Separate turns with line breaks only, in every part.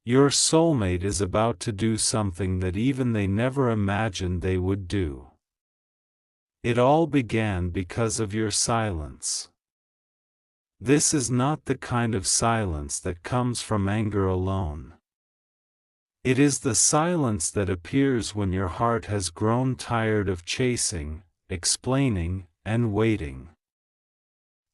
Your soulmate is about to do something that even they never imagined they would do. It all began because of your silence. This is not the kind of silence that comes from anger alone. It is the silence that appears when your heart has grown tired of chasing, explaining, and waiting.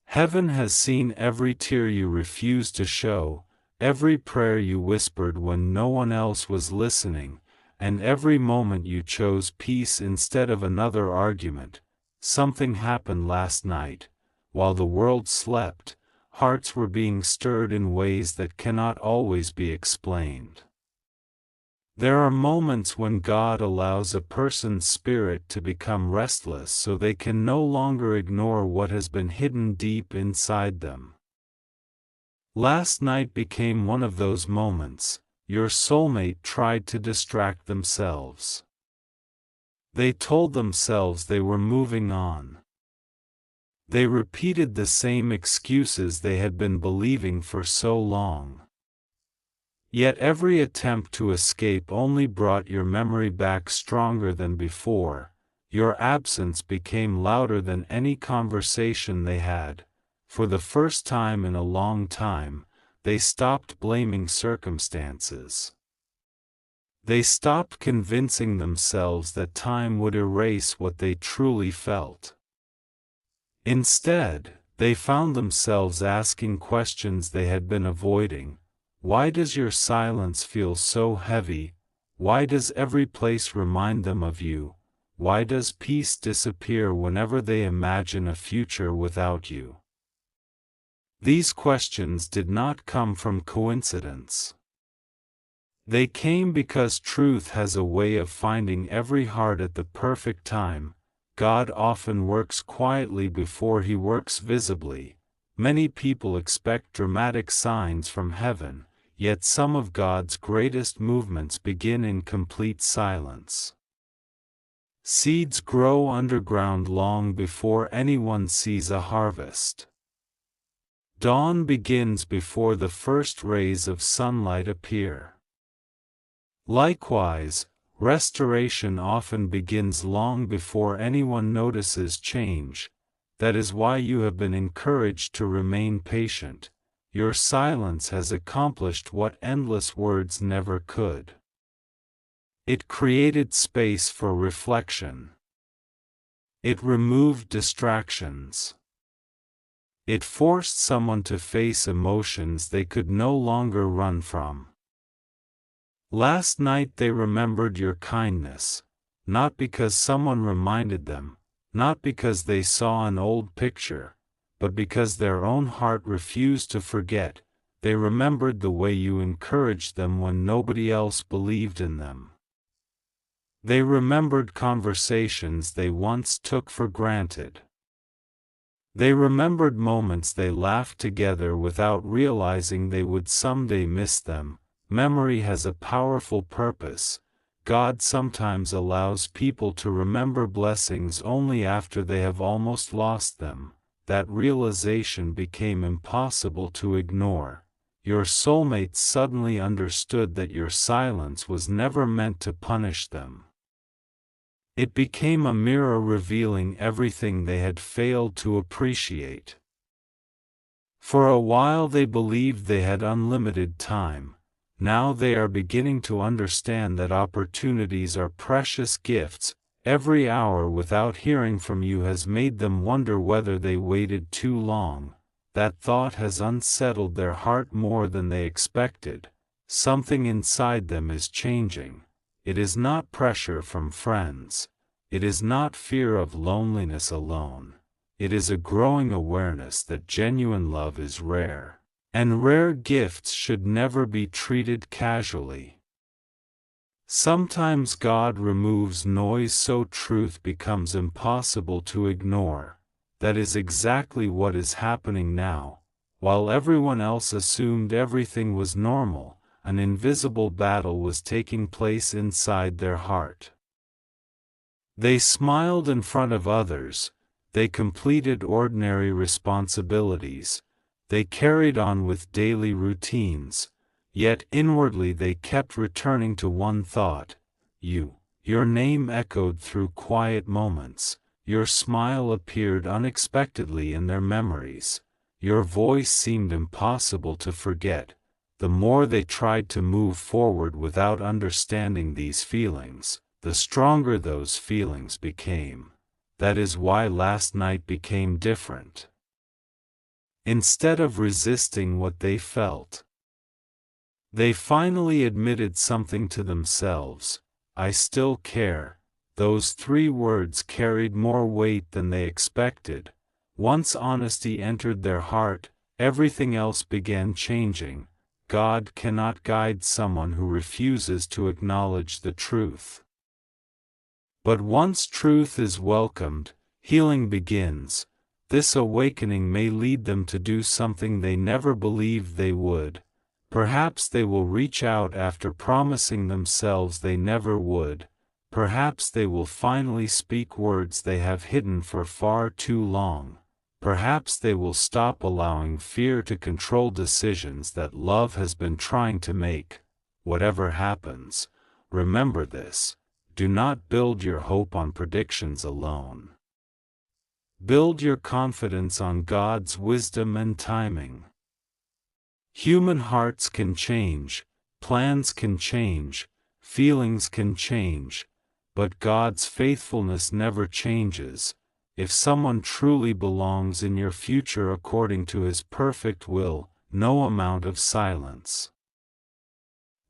Heaven has seen every tear you refused to show, every prayer you whispered when no one else was listening, and every moment you chose peace instead of another argument. Something happened last night. While the world slept, hearts were being stirred in ways that cannot always be explained. There are moments when God allows a person's spirit to become restless so they can no longer ignore what has been hidden deep inside them. Last night became one of those moments. Your soulmate tried to distract themselves. They told themselves they were moving on. They repeated the same excuses they had been believing for so long. Yet every attempt to escape only brought your memory back stronger than before. Your absence became louder than any conversation they had. For the first time in a long time, they stopped blaming circumstances. They stopped convincing themselves that time would erase what they truly felt. Instead, they found themselves asking questions they had been avoiding. Why does your silence feel so heavy? Why does every place remind them of you? Why does peace disappear whenever they imagine a future without you? These questions did not come from coincidence. They came because truth has a way of finding every heart at the perfect time. God often works quietly before he works visibly. Many people expect dramatic signs from heaven, yet some of God's greatest movements begin in complete silence. Seeds grow underground long before anyone sees a harvest. Dawn begins before the first rays of sunlight appear. Likewise, restoration often begins long before anyone notices change. That is why you have been encouraged to remain patient. Your silence has accomplished what endless words never could. It created space for reflection. It removed distractions. It forced someone to face emotions they could no longer run from. Last night they remembered your kindness, not because someone reminded them, not because they saw an old picture, but because their own heart refused to forget. They remembered the way you encouraged them when nobody else believed in them. They remembered conversations they once took for granted. They remembered moments they laughed together without realizing they would someday miss them. Memory has a powerful purpose. God sometimes allows people to remember blessings only after they have almost lost them. That realization became impossible to ignore. Your soulmate suddenly understood that your silence was never meant to punish them. It became a mirror revealing everything they had failed to appreciate. For a while they believed they had unlimited time. Now they are beginning to understand that opportunities are precious gifts. Every hour without hearing from you has made them wonder whether they waited too long. That thought has unsettled their heart more than they expected. Something inside them is changing. It is not pressure from friends. It is not fear of loneliness alone. It is a growing awareness that genuine love is rare, and rare gifts should never be treated casually. Sometimes God removes noise so truth becomes impossible to ignore. That is exactly what is happening now. While everyone else assumed everything was normal, an invisible battle was taking place inside their heart. They smiled in front of others, they completed ordinary responsibilities, they carried on with daily routines, Yet inwardly they kept returning to one thought: you. Your name echoed through quiet moments, your smile appeared unexpectedly in their memories, your voice seemed impossible to forget. The more they tried to move forward without understanding these feelings, the stronger those feelings became. That is why last night became different. Instead of resisting what they felt, they finally admitted something to themselves. I still care. Those 3 words carried more weight than they expected. Once honesty entered their heart, everything else began changing. God cannot guide someone who refuses to acknowledge the truth. But once truth is welcomed, healing begins. This awakening may lead them to do something they never believed they would. Perhaps they will reach out after promising themselves they never would. Perhaps they will finally speak words they have hidden for far too long. Perhaps they will stop allowing fear to control decisions that love has been trying to make. Whatever happens, remember this: do not build your hope on predictions alone. Build your confidence on God's wisdom and timing. Human hearts can change, plans can change, feelings can change, but God's faithfulness never changes. If someone truly belongs in your future according to His perfect will, no amount of silence,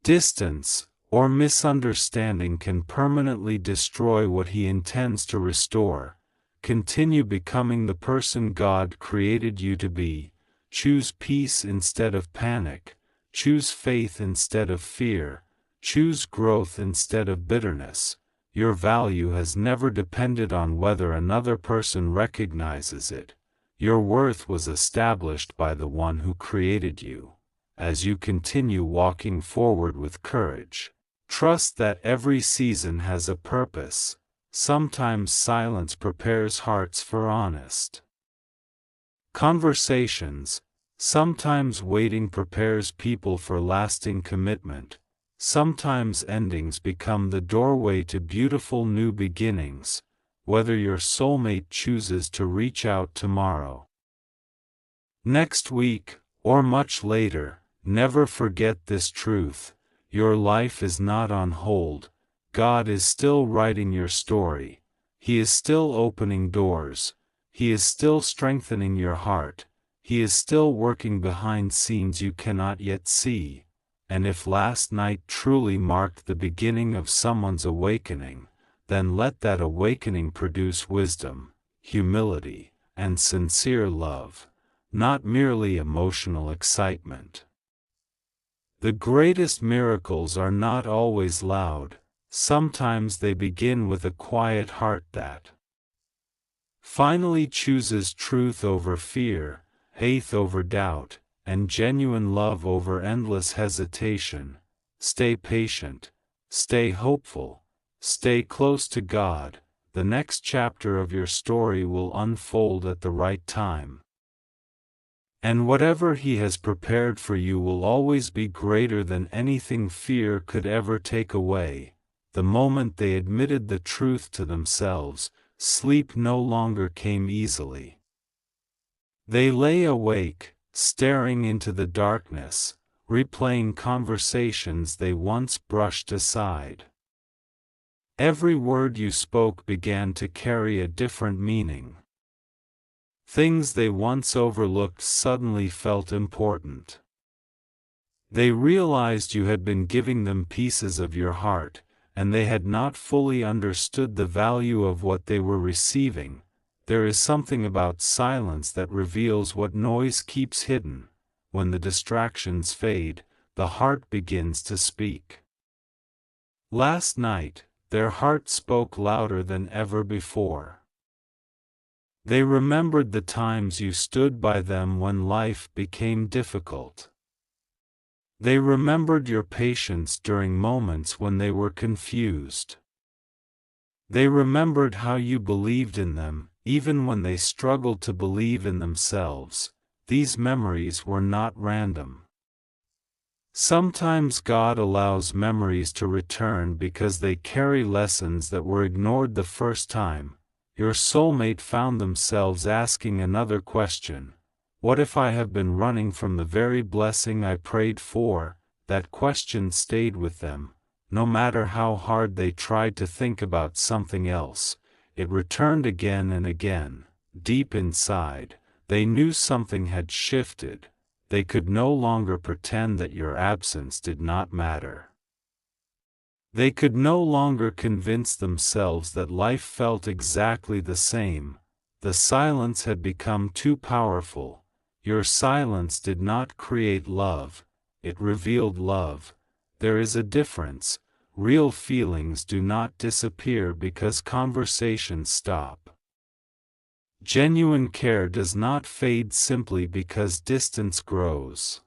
distance, or misunderstanding can permanently destroy what He intends to restore. Continue becoming the person God created you to be. Choose peace instead of panic. Choose faith instead of fear. Choose growth instead of bitterness. Your value has never depended on whether another person recognizes it. Your worth was established by the one who created you. As you continue walking forward with courage, trust that every season has a purpose. Sometimes silence prepares hearts for honest conversations. Sometimes waiting prepares people for lasting commitment. Sometimes endings become the doorway to beautiful new beginnings. Whether your soulmate chooses to reach out tomorrow, next week, or much later, never forget this truth: your life is not on hold. God is still writing your story. He is still opening doors. He is still strengthening your heart. He is still working behind scenes you cannot yet see. And if last night truly marked the beginning of someone's awakening, then let that awakening produce wisdom, humility, and sincere love, not merely emotional excitement. The greatest miracles are not always loud. Sometimes they begin with a quiet heart that finally chooses truth over fear, faith over doubt, and genuine love over endless hesitation. Stay patient, stay hopeful, stay close to God. The next chapter of your story will unfold at the right time. And whatever He has prepared for you will always be greater than anything fear could ever take away. The moment they admitted the truth to themselves, sleep no longer came easily. They lay awake, staring into the darkness, replaying conversations they once brushed aside. Every word you spoke began to carry a different meaning. Things they once overlooked suddenly felt important. They realized you had been giving them pieces of your heart, and they had not fully understood the value of what they were receiving. There is something about silence that reveals what noise keeps hidden. When the distractions fade, the heart begins to speak. Last night, their heart spoke louder than ever before. They remembered the times you stood by them when life became difficult. They remembered your patience during moments when they were confused. They remembered how you believed in them, even when they struggled to believe in themselves. These memories were not random. Sometimes God allows memories to return because they carry lessons that were ignored the first time. Your soulmate found themselves asking another question. What if I have been running from the very blessing I prayed for? That question stayed with them. No matter how hard they tried to think about something else, it returned again and again. Deep inside, they knew something had shifted. They could no longer pretend that your absence did not matter. They could no longer convince themselves that life felt exactly the same. The silence had become too powerful. Your silence did not create love, it revealed love. There is a difference. Real feelings do not disappear because conversations stop. Genuine care does not fade simply because distance grows.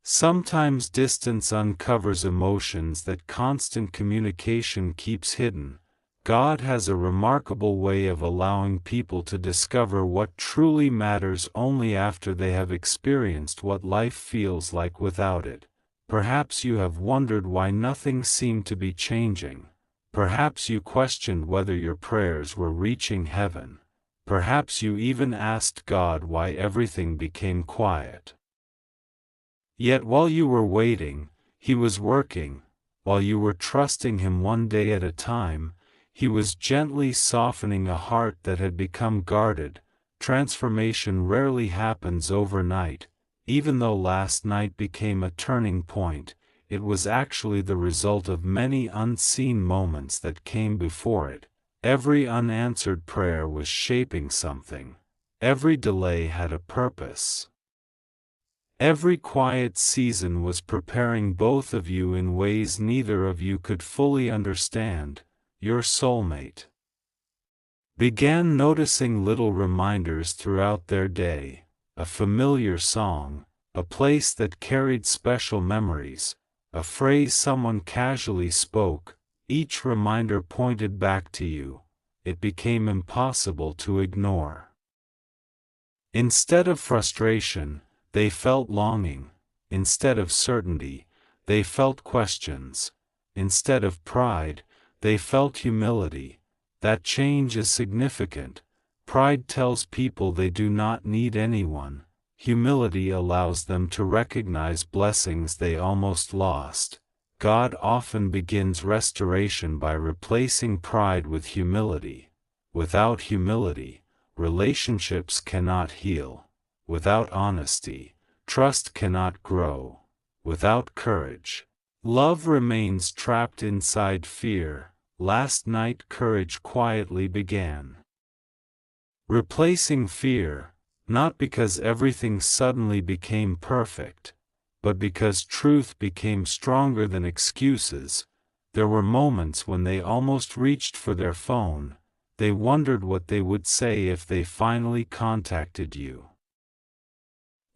Sometimes distance uncovers emotions that constant communication keeps hidden. God has a remarkable way of allowing people to discover what truly matters only after they have experienced what life feels like without it. Perhaps you have wondered why nothing seemed to be changing. Perhaps you questioned whether your prayers were reaching heaven. Perhaps you even asked God why everything became quiet. Yet while you were waiting, He was working. While you were trusting Him one day at a time, He was gently softening a heart that had become guarded. Transformation rarely happens overnight. Even though last night became a turning point, it was actually the result of many unseen moments that came before it. Every unanswered prayer was shaping something. Every delay had a purpose. Every quiet season was preparing both of you in ways neither of you could fully understand. Your soulmate began noticing little reminders throughout their day, a familiar song, a place that carried special memories, a phrase someone casually spoke. Each reminder pointed back to you. It became impossible to ignore. Instead of frustration, they felt longing. Instead of certainty, they felt questions. Instead of pride, they felt humility. That change is significant. Pride tells people they do not need anyone. Humility allows them to recognize blessings they almost lost. God often begins restoration by replacing pride with humility. Without humility, relationships cannot heal. Without honesty, trust cannot grow. Without courage, love remains trapped inside fear. Last night courage quietly began. Replacing fear, not because everything suddenly became perfect, but because truth became stronger than excuses. There were moments when they almost reached for their phone. They wondered what they would say if they finally contacted you.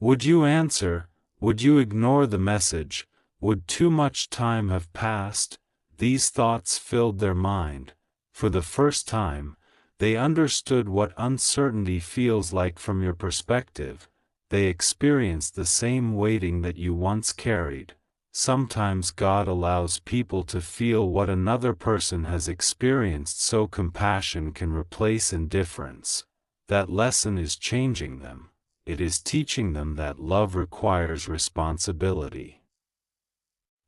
Would you answer? Would you ignore the message? Would too much time have passed? These thoughts filled their mind. For the first time, they understood what uncertainty feels like from your perspective. They experienced the same waiting that you once carried. Sometimes God allows people to feel what another person has experienced so compassion can replace indifference. That lesson is changing them. It is teaching them that love requires responsibility.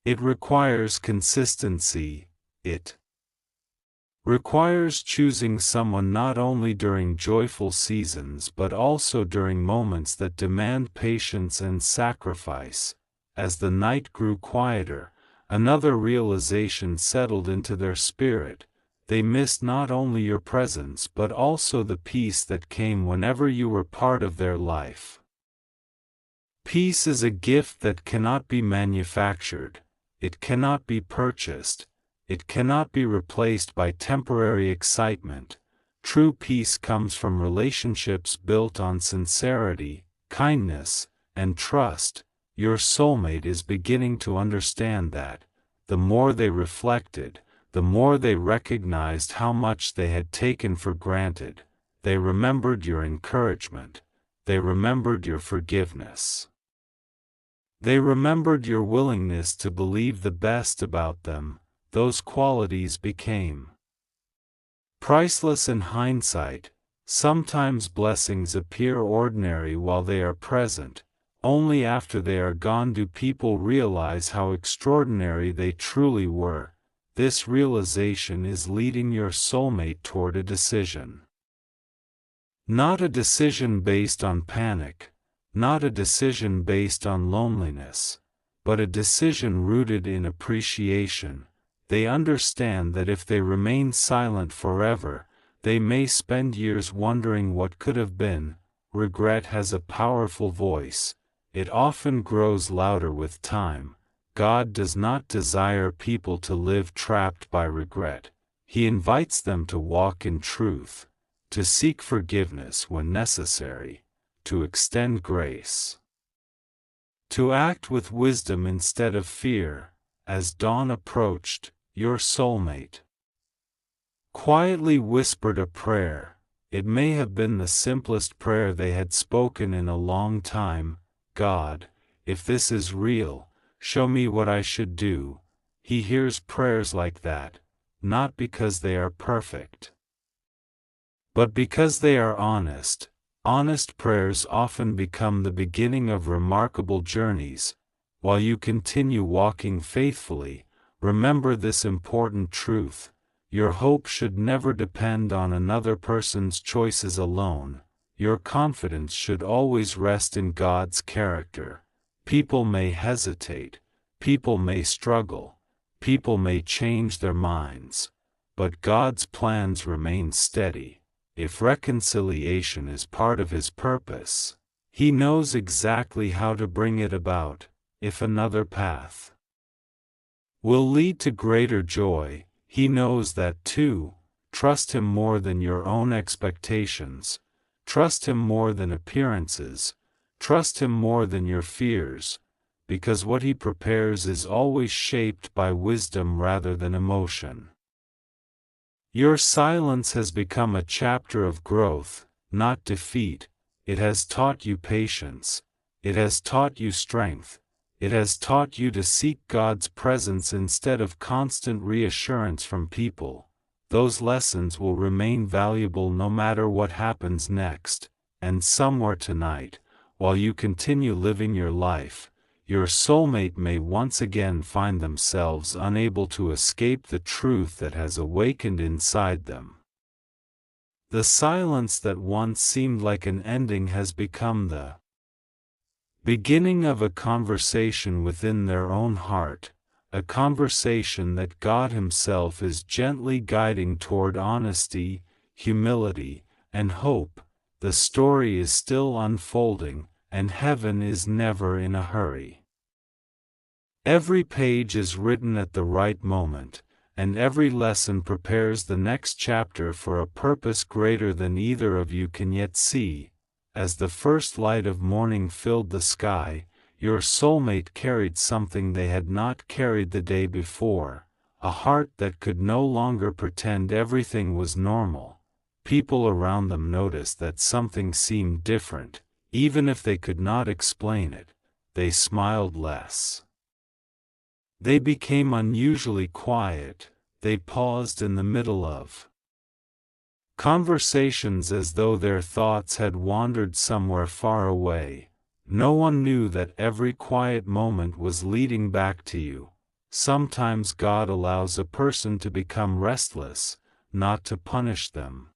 It requires consistency. It requires choosing someone not only during joyful seasons but also during moments that demand patience and sacrifice. As the night grew quieter, another realization settled into their spirit. They missed not only your presence but also the peace that came whenever you were part of their life. Peace is a gift that cannot be manufactured. It cannot be purchased. It cannot be replaced by temporary excitement. True peace comes from relationships built on sincerity, kindness, and trust. Your soulmate is beginning to understand that. The more they reflected, the more they recognized how much they had taken for granted. They remembered your encouragement. They remembered your forgiveness. They remembered your willingness to believe the best about them. Those qualities became priceless in hindsight. Sometimes blessings appear ordinary while they are present. Only after they are gone do people realize how extraordinary they truly were. This realization is leading your soulmate toward a decision. Not a decision based on panic, not a decision based on loneliness, but a decision rooted in appreciation. They understand that if they remain silent forever, they may spend years wondering what could have been. Regret has a powerful voice. It often grows louder with time. God does not desire people to live trapped by regret. He invites them to walk in truth, to seek forgiveness when necessary, to extend grace, to act with wisdom instead of fear. As dawn approached, your soulmate quietly whispered a prayer. It may have been the simplest prayer they had spoken in a long time. God, if this is real, show me what I should do. He hears prayers like that, not because they are perfect, but because they are honest. Honest prayers often become the beginning of remarkable journeys. While you continue walking faithfully, remember this important truth: your hope should never depend on another person's choices alone. Your confidence should always rest in God's character. People may hesitate, people may struggle, people may change their minds, but God's plans remain steady. If reconciliation is part of His purpose, He knows exactly how to bring it about. If another path will lead to greater joy, He knows that too. Trust Him more than your own expectations. Trust Him more than appearances. Trust Him more than your fears, because what He prepares is always shaped by wisdom rather than emotion. Your silence has become a chapter of growth, not defeat. It has taught you patience. It has taught you strength. It has taught you to seek God's presence instead of constant reassurance from people. Those lessons will remain valuable no matter what happens next. And somewhere tonight, while you continue living your life, your soulmate may once again find themselves unable to escape the truth that has awakened inside them. The silence that once seemed like an ending has become the beginning of a conversation within their own heart, a conversation that God Himself is gently guiding toward honesty, humility, and hope. The story is still unfolding, and heaven is never in a hurry. Every page is written at the right moment, and every lesson prepares the next chapter for a purpose greater than either of you can yet see. As the first light of morning filled the sky, your soulmate carried something they had not carried the day before, a heart that could no longer pretend everything was normal. People around them noticed that something seemed different. Even if they could not explain it, they smiled less. They became unusually quiet. They paused in the middle of conversations as though their thoughts had wandered somewhere far away. No one knew that every quiet moment was leading back to you. Sometimes God allows a person to become restless, not to punish them,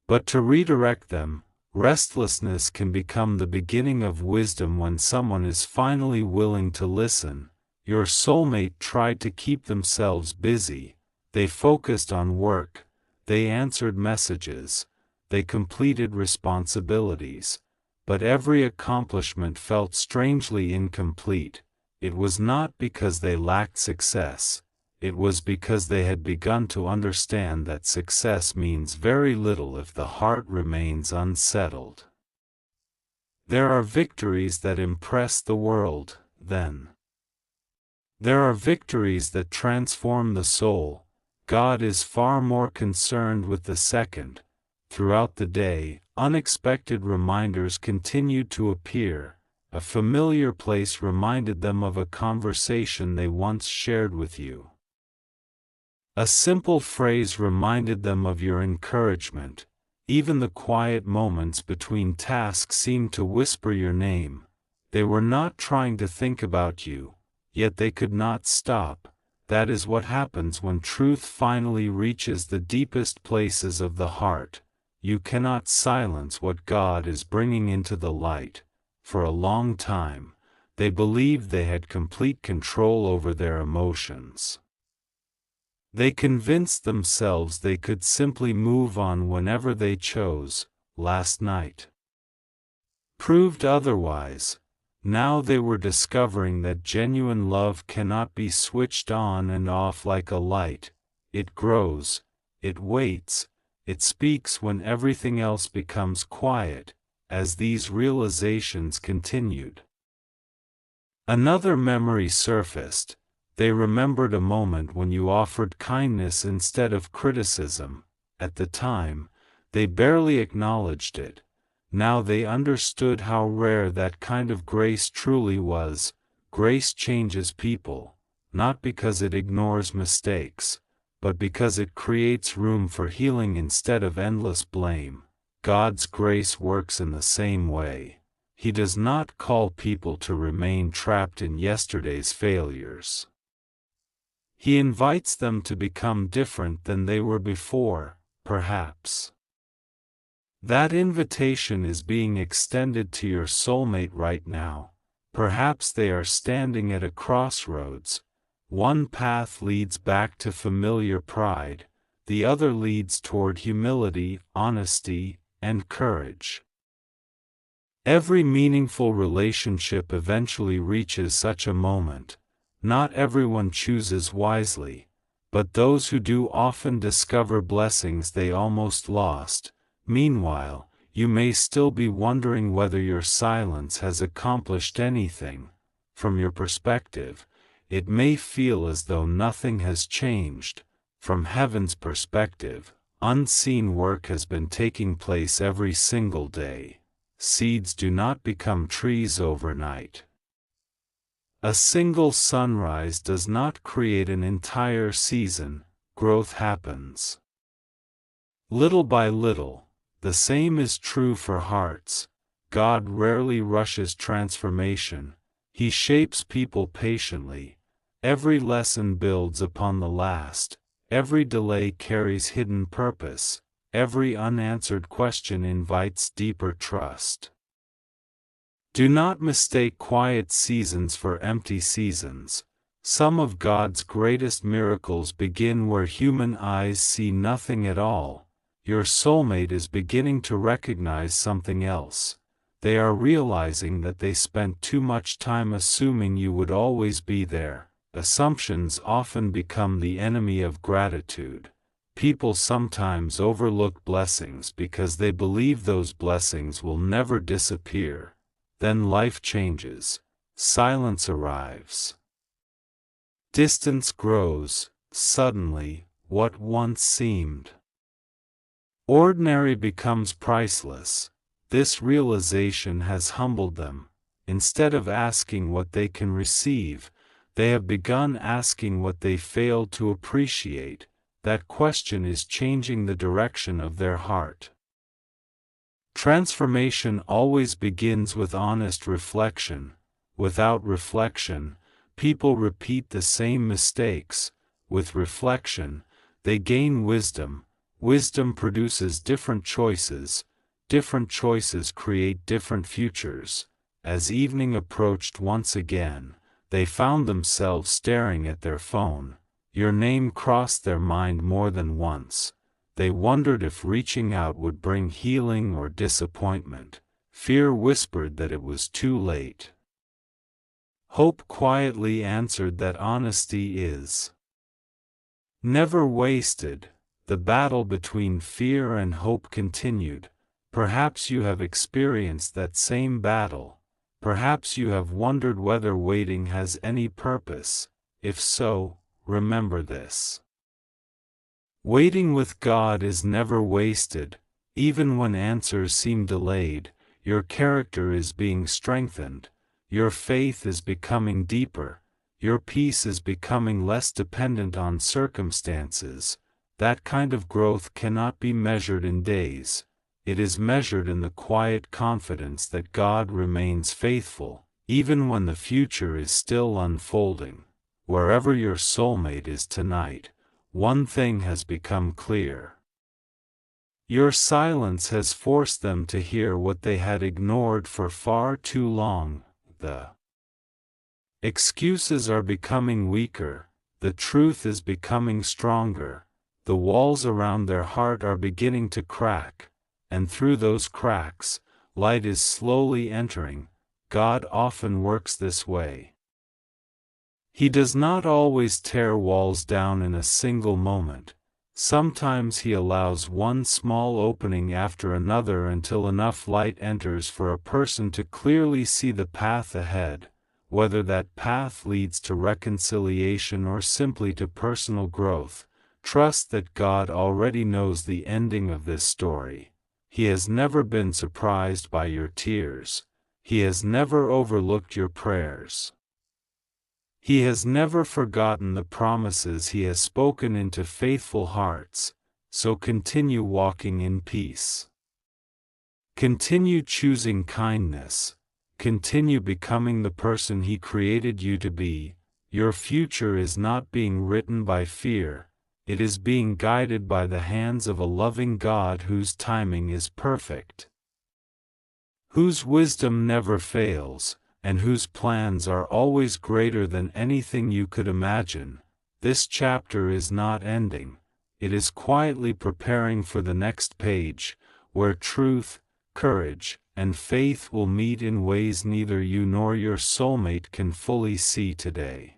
but to redirect them. Restlessness can become the beginning of wisdom when someone is finally willing to listen. Your soulmate tried to keep themselves busy. They focused on work. They answered messages. They completed responsibilities. But every accomplishment felt strangely incomplete. It was not because they lacked success. It was because they had begun to understand that success means very little if the heart remains unsettled. There are victories that impress the world, then there are victories that transform the soul. God is far more concerned with the second. Throughout the day, unexpected reminders continued to appear. A familiar place reminded them of a conversation they once shared with you. A simple phrase reminded them of your encouragement. Even the quiet moments between tasks seemed to whisper your name. They were not trying to think about you, yet they could not stop. That is what happens when truth finally reaches the deepest places of the heart. You cannot silence what God is bringing into the light. For a long time, they believed they had complete control over their emotions. They convinced themselves they could simply move on whenever they chose. Last night proved otherwise. Now they were discovering that genuine love cannot be switched on and off like a light. It grows, it waits, it speaks when everything else becomes quiet. As these realizations continued, another memory surfaced. They remembered a moment when you offered kindness instead of criticism. At the time, they barely acknowledged it. Now they understood how rare that kind of grace truly was. Grace changes people, not because it ignores mistakes, but because it creates room for healing instead of endless blame. God's grace works in the same way. He does not call people to remain trapped in yesterday's failures. He invites them to become different than they were before, perhaps. That invitation is being extended to your soulmate right now. Perhaps they are standing at a crossroads. One path leads back to familiar pride, the other leads toward humility, honesty, and courage. Every meaningful relationship eventually reaches such a moment. Not everyone chooses wisely, but those who do often discover blessings they almost lost. Meanwhile, you may still be wondering whether your silence has accomplished anything. From your perspective, it may feel as though nothing has changed. From heaven's perspective, unseen work has been taking place every single day. Seeds do not become trees overnight. A single sunrise does not create an entire season. Growth happens little by little. The same is true for hearts. God rarely rushes transformation. He shapes people patiently. Every lesson builds upon the last. Every delay carries hidden purpose. Every unanswered question invites deeper trust. Do not mistake quiet seasons for empty seasons. Some of God's greatest miracles begin where human eyes see nothing at all. Your soulmate is beginning to recognize something else. They are realizing that they spent too much time assuming you would always be there. Assumptions often become the enemy of gratitude. People sometimes overlook blessings because they believe those blessings will never disappear. Then life changes. Silence arrives. Distance grows. Suddenly, what once seemed ordinary becomes priceless. This realization has humbled them. Instead of asking what they can receive, they have begun asking what they failed to appreciate. That question is changing the direction of their heart. Transformation always begins with honest reflection. Without reflection, people repeat the same mistakes. With reflection, they gain wisdom. Wisdom produces different choices. Different choices create different futures. As evening approached once again, they found themselves staring at their phone. Your name crossed their mind more than once. They wondered if reaching out would bring healing or disappointment. Fear whispered that it was too late. Hope quietly answered that honesty is never wasted. The battle between fear and hope continued. Perhaps you have experienced that same battle. Perhaps you have wondered whether waiting has any purpose. If so, remember this. Waiting with God is never wasted. Even when answers seem delayed, your character is being strengthened. your faith is becoming deeper, your peace is becoming less dependent on circumstances. That kind of growth cannot be measured in days. It is measured in the quiet confidence that God remains faithful, even when the future is still unfolding. Wherever your soulmate is tonight, one thing has become clear. Your silence has forced them to hear what they had ignored for far too long. The excuses are becoming weaker, the truth is becoming stronger, the walls around their heart are beginning to crack, and through those cracks, light is slowly entering. God often works this way. He does not always tear walls down in a single moment. Sometimes He allows one small opening after another until enough light enters for a person to clearly see the path ahead, whether that path leads to reconciliation or simply to personal growth. Trust that God already knows the ending of this story. He has never been surprised by your tears. He has never overlooked your prayers. He has never forgotten the promises He has spoken into faithful hearts, so continue walking in peace. Continue choosing kindness. Continue becoming the person He created you to be. Your future is not being written by fear, it is being guided by the hands of a loving God whose timing is perfect, whose wisdom never fails, and whose plans are always greater than anything you could imagine. This chapter is not ending, it is quietly preparing for the next page, where truth, courage, and faith will meet in ways neither you nor your soulmate can fully see today.